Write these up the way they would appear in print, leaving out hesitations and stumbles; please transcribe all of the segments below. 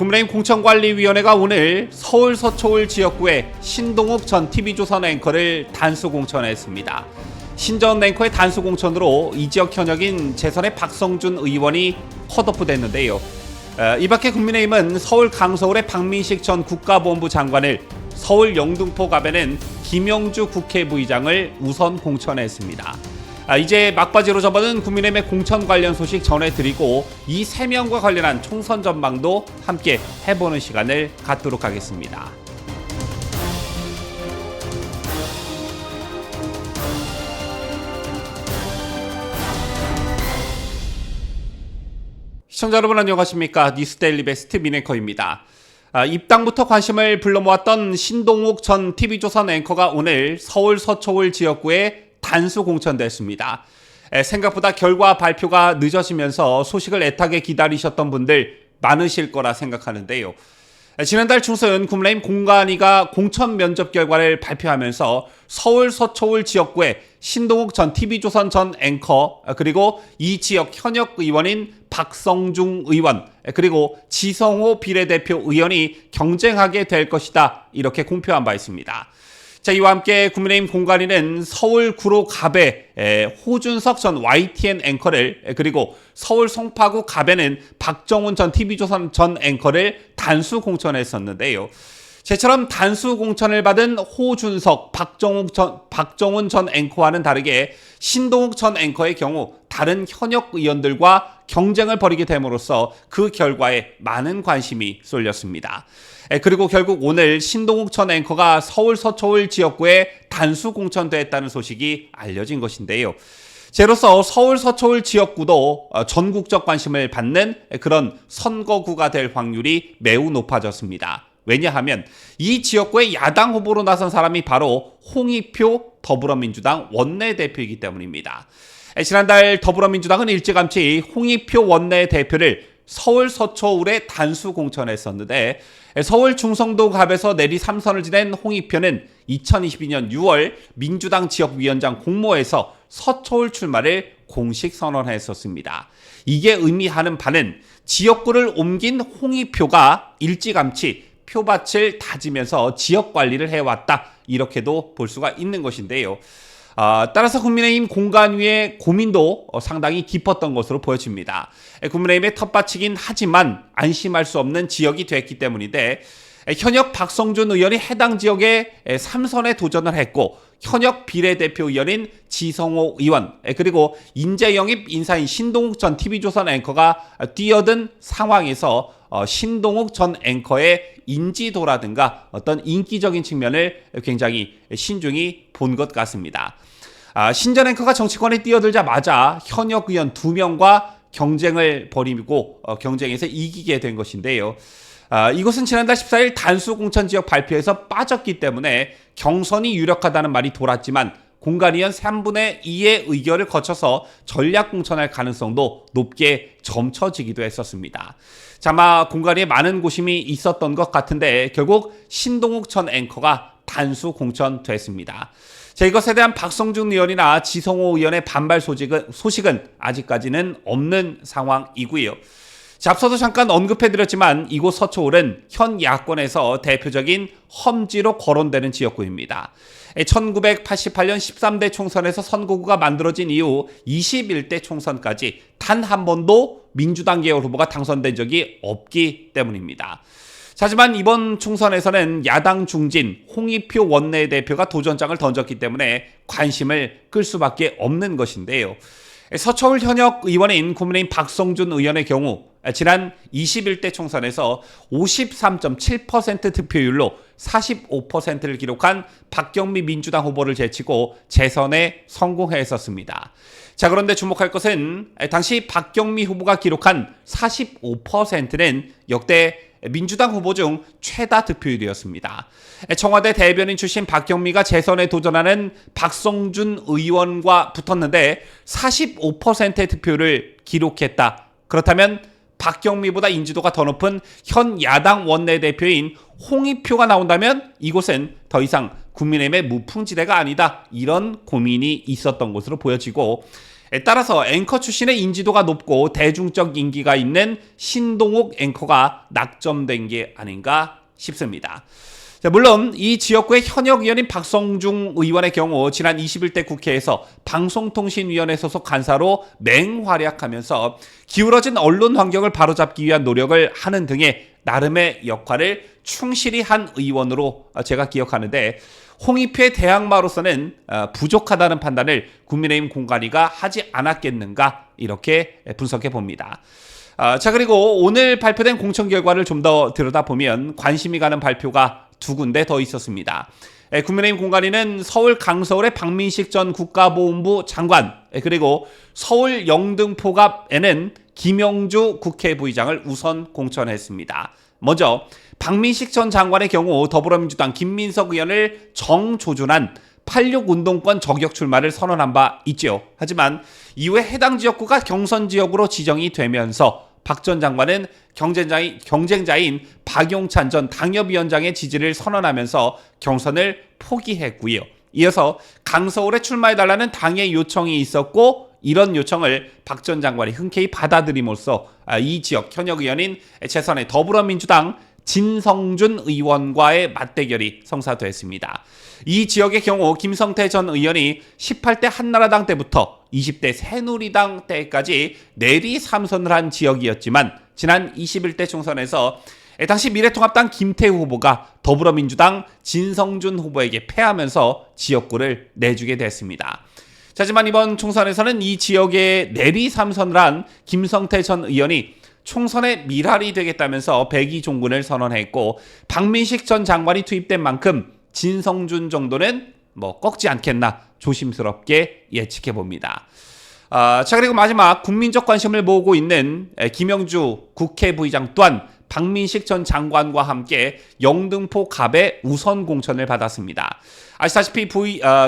국민의힘 공천관리위원회가 오늘 서울 서초울 지역구의 신동욱 전 TV조선 앵커를 단수 공천했습니다. 신전 앵커의 단수 공천으로 이 지역 현역인 재선의 박성준 의원이 컷오프 됐는데요. 이 밖에 국민의힘은 서울 강서울의 박민식 전 국가보훈부 장관을, 서울 영등포 갑에는 김영주 국회부의장을 우선 공천했습니다. 이제 막바지로 접어든 국민의힘의 공천 관련 소식 전해드리고 이 3명과 관련한 총선 전망도 함께 해보는 시간을 갖도록 하겠습니다. 시청자 여러분 안녕하십니까? 뉴스데일리 베스트 민앵커입니다. 입당부터 관심을 불러모았던 신동욱 전 TV조선 앵커가 오늘 서울 서초울 지역구에 단수 공천됐습니다. 생각보다 결과 발표가 늦어지면서 소식을 애타게 기다리셨던 분들 많으실 거라 생각하는데요. 지난달 중순 국민의힘 공관위가 공천 면접 결과를 발표하면서 서울 서초울 지역구에 신동욱 전 TV조선 전 앵커, 그리고 이 지역 현역 의원인 박성중 의원, 그리고 지성호 비례대표 의원이 경쟁하게 될 것이다, 이렇게 공표한 바 있습니다. 자, 이와 함께 국민의힘 공관위는 서울 구로 갑에 호준석 전 YTN 앵커를, 그리고 서울 송파구 갑에는 박정훈 전 TV조선 전 앵커를 단수 공천했었는데요. 제처럼 단수 공천을 받은 호준석, 박정훈 전 앵커와는 다르게 신동욱 전 앵커의 경우 다른 현역 의원들과 경쟁을 벌이게 됨으로써 그 결과에 많은 관심이 쏠렸습니다. 그리고 결국 오늘 신동욱 전 앵커가 서울 서초울 지역구에 단수 공천됐다는 소식이 알려진 것인데요. 제로서 서울 서초울 지역구도 전국적 관심을 받는 그런 선거구가 될 확률이 매우 높아졌습니다. 왜냐하면 이 지역구에 야당 후보로 나선 사람이 바로 홍익표 더불어민주당 원내대표이기 때문입니다. 지난달 더불어민주당은 일찌감치 홍익표 원내대표를 서울 서초울에 단수 공천했었는데, 서울 충성도 갑에서 내리 3선을 지낸 홍익표는 2022년 6월 민주당 지역위원장 공모에서 서초울 출마를 공식 선언했었습니다. 이게 의미하는 바는 지역구를 옮긴 홍익표가 일찌감치 표밭을 다지면서 지역 관리를 해왔다, 이렇게도 볼 수가 있는 것인데요. 따라서 국민의힘 공관위의 고민도 상당히 깊었던 것으로 보여집니다. 국민의힘의 텃밭이긴 하지만 안심할 수 없는 지역이 됐기 때문인데, 현역 박성준 의원이 해당 지역에 3선에 도전을 했고, 현역 비례대표 의원인 지성호 의원, 그리고 인재 영입 인사인 신동욱 전 TV조선 앵커가 뛰어든 상황에서 신동욱 전 앵커의 인지도라든가 어떤 인기적인 측면을 굉장히 신중히 본 것 같습니다. 신전 앵커가 정치권에 뛰어들자마자 현역 의원 2명과 경쟁을 벌이고 경쟁에서 이기게 된 것인데요. 이것은 지난달 14일 단수 공천 지역 발표에서 빠졌기 때문에 경선이 유력하다는 말이 돌았지만 공관위원 3분의 2의 의결을 거쳐서 전략 공천할 가능성도 높게 점쳐지기도 했었습니다. 자, 아마 공관위에 많은 고심이 있었던 것 같은데 결국 신동욱 전 앵커가 단수 공천됐습니다. 자, 이것에 대한 박성준 의원이나 지성호 의원의 반발 소식은 아직까지는 없는 상황이고요. 자, 앞서도 잠깐 언급해드렸지만 이곳 서초울은 현 야권에서 대표적인 험지로 거론되는 지역구입니다. 1988년 13대 총선에서 선거구가 만들어진 이후 21대 총선까지 단 한 번도 민주당 계열 후보가 당선된 적이 없기 때문입니다. 하지만 이번 총선에서는 야당 중진 홍익표 원내대표가 도전장을 던졌기 때문에 관심을 끌 수밖에 없는 것인데요. 서초울 현역 의원인 국민의힘 박성준 의원의 경우 지난 21대 총선에서 53.7% 득표율로 45%를 기록한 박경미 민주당 후보를 제치고 재선에 성공했었습니다. 자, 그런데 주목할 것은 당시 박경미 후보가 기록한 45%는 역대 민주당 후보 중 최다 득표율이었습니다. 청와대 대변인 출신 박경미가 재선에 도전하는 박성준 의원과 붙었는데 45%의 득표를 기록했다. 그렇다면 박경미보다 인지도가 더 높은 현 야당 원내대표인 홍익표가 나온다면 이곳은 더 이상 국민의힘의 무풍지대가 아니다, 이런 고민이 있었던 것으로 보여지고, 따라서 앵커 출신의 인지도가 높고 대중적 인기가 있는 신동욱 앵커가 낙점된 게 아닌가 싶습니다. 자, 물론 이 지역구의 현역 의원인 박성중 의원의 경우 지난 21대 국회에서 방송통신위원회 소속 간사로 맹활약하면서 기울어진 언론 환경을 바로잡기 위한 노력을 하는 등의 나름의 역할을 충실히 한 의원으로 제가 기억하는데, 홍익표의 대항마로서는 부족하다는 판단을 국민의힘 공관위가 하지 않았겠는가, 이렇게 분석해 봅니다. 자, 그리고 오늘 발표된 공천 결과를 좀 더 들여다보면 관심이 가는 발표가 두 군데 더 있었습니다. 국민의힘 공관위는 서울 강서울의 박민식 전 국가보훈부 장관, 그리고 서울 영등포갑에는 김영주 국회 부의장을 우선 공천했습니다. 먼저 박민식 전 장관의 경우 더불어민주당 김민석 의원을 정조준한 86 운동권 저격 출마를 선언한 바 있죠. 하지만 이후에 해당 지역구가 경선 지역으로 지정이 되면서 박 전 장관은 경쟁자인 박용찬 전 당협위원장의 지지를 선언하면서 경선을 포기했고요. 이어서 강서울에 출마해달라는 당의 요청이 있었고, 이런 요청을 박 전 장관이 흔쾌히 받아들임으로써 이 지역 현역 의원인 재선의 더불어민주당 진성준 의원과의 맞대결이 성사됐습니다. 이 지역의 경우 김성태 전 의원이 18대 한나라당 때부터 20대 새누리당 때까지 내리 3선을 한 지역이었지만, 지난 21대 총선에서 당시 미래통합당 김태우 후보가 더불어민주당 진성준 후보에게 패하면서 지역구를 내주게 됐습니다. 하지만 이번 총선에서는 이 지역에 내리 3선을 한 김성태 전 의원이 총선의 밀알이 되겠다면서 백의종군을 선언했고, 박민식 전 장관이 투입된 만큼 진성준 정도는 꺾지 않겠나 조심스럽게 예측해 봅니다. 자, 그리고 마지막 국민적 관심을 모으고 있는 김영주 국회 부의장 또한 박민식 전 장관과 함께 영등포 갑에 우선 공천을 받았습니다. 아시다시피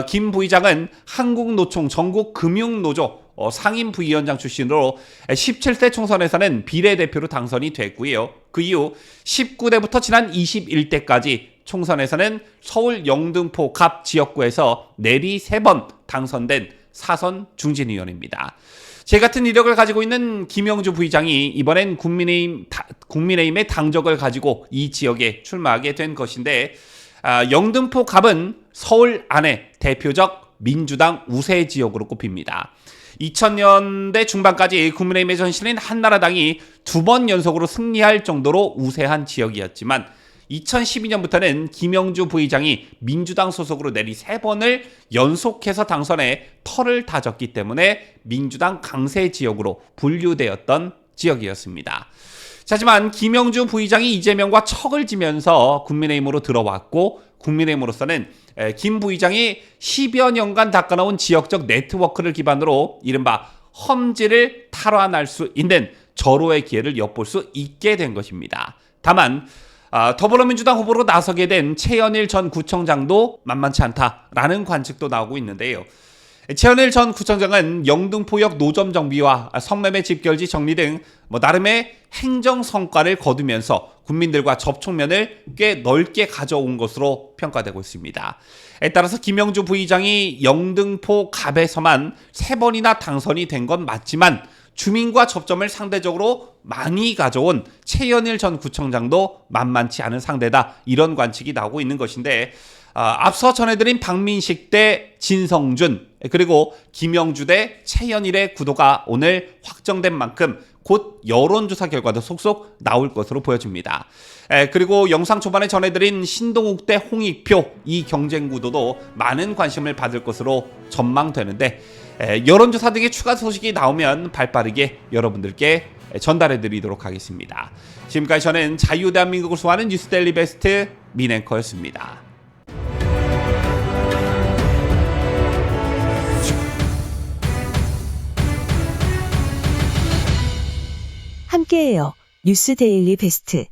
김 부의장은 한국노총 전국금융노조 상임 부위원장 출신으로 17세 총선에서는 비례대표로 당선이 됐고요. 그 이후 19대부터 지난 21대까지 총선에서는 서울 영등포 갑 지역구에서 내리 3번 당선된 사선 중진의원입니다. 제 같은 이력을 가지고 있는 김영주 부의장이 이번엔 국민의힘의 당적을 가지고 이 지역에 출마하게 된 것인데, 영등포 갑은 서울 안에 대표적 민주당 우세 지역으로 꼽힙니다. 2000년대 중반까지 국민의힘의 전신인 한나라당이 2번 연속으로 승리할 정도로 우세한 지역이었지만, 2012년부터는 김영주 부의장이 민주당 소속으로 내리 3번을 연속해서 당선해 털을 다졌기 때문에 민주당 강세 지역으로 분류되었던 지역이었습니다. 하지만 김영주 부의장이 이재명과 척을 지면서 국민의힘으로 들어왔고, 국민의힘으로서는 김 부의장이 10여 년간 닦아놓은 지역적 네트워크를 기반으로 이른바 험지를 탈환할 수 있는 절호의 기회를 엿볼 수 있게 된 것입니다. 다만 더불어민주당 후보로 나서게 된 최현일 전 구청장도 만만치 않다라는 관측도 나오고 있는데요. 최현일 전 구청장은 영등포역 노점 정비와 성매매 집결지 정리 등 나름의 행정 성과를 거두면서 국민들과 접촉면을 꽤 넓게 가져온 것으로 평가되고 있습니다. 따라서 김영주 부의장이 영등포 갑에서만 3번이나 당선이 된 건 맞지만, 주민과 접점을 상대적으로 많이 가져온 최현일 전 구청장도 만만치 않은 상대다, 이런 관측이 나오고 있는 것인데, 앞서 전해드린 박민식 대 진성준, 그리고 김영주 대 최현일의 구도가 오늘 확정된 만큼 곧 여론조사 결과도 속속 나올 것으로 보여집니다. 그리고 영상 초반에 전해드린 신동욱 대 홍익표, 이 경쟁 구도도 많은 관심을 받을 것으로 전망되는데, 여론조사 등의 추가 소식이 나오면 발빠르게 여러분들께 전달해 드리도록 하겠습니다. 지금까지 저는 자유대한민국을 수호하는 뉴스데일리 베스트 민앵커였습니다. 함께해요. 뉴스데일리 베스트.